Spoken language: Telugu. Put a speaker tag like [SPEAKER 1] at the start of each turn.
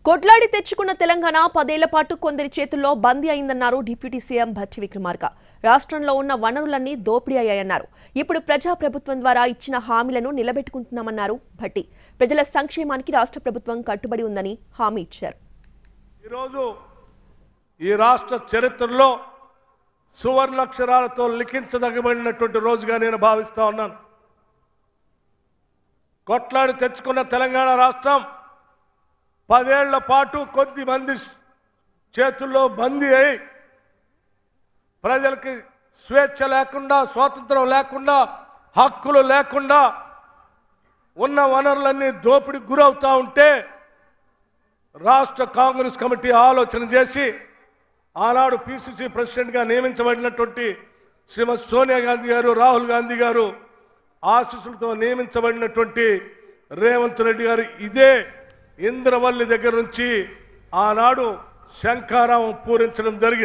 [SPEAKER 1] కొట్లాడి తెచ్చుకున్న తెలంగాణ 10 ఏళ్ల పాటు కొందరి చేతుల్లో బందీ అయిందన్నారు డిప్యూటీ సీఎం భట్టి విక్రమార్క. రాష్ట్రంలో ఉన్న వనరులన్నీ దోపిడీ అయ్యాయన్నారు. ఇప్పుడు ప్రజాప్రభుత్వం ద్వారా ఇచ్చిన హామీలను నిలబెట్టుకుంటున్నామన్నారు భట్టి. ప్రజల సంక్షేమానికి రాష్ట్ర ప్రభుత్వం కట్టుబడి ఉందని హామీ ఇచ్చారు.
[SPEAKER 2] ఈరోజు ఈ రాష్ట్ర చరిత్రలో సువర్ణాక్షరాలతో లిఖించదగబడినటువంటి రోజుగా నేను భావిస్తా ఉన్నాను. కొట్లాడి తెచ్చుకున్న తెలంగాణ రాష్ట్రం 10 ఏళ్ల పాటు కొద్ది మంది చేతుల్లో బందీ అయి ప్రజలకి స్వేచ్ఛ లేకుండా, స్వాతంత్రం లేకుండా, హక్కులు లేకుండా ఉన్న వనరులన్నీ దోపిడీకి గురవుతూ ఉంటే రాష్ట్ర కాంగ్రెస్ కమిటీ ఆలోచన చేసి ఆనాడు పిసిసి ప్రెసిడెంట్గా నియమించబడినటువంటి శ్రీమతి సోనియా గాంధీ గారు, రాహుల్ గాంధీ గారు ఆశీస్సులతో నియమించబడినటువంటి రేవంత్ రెడ్డి గారు ఇదే ఇంద్రవల్లి దగ్గర నుంచి ఆనాడు శంఖారావం పూరించడం జరిగింది.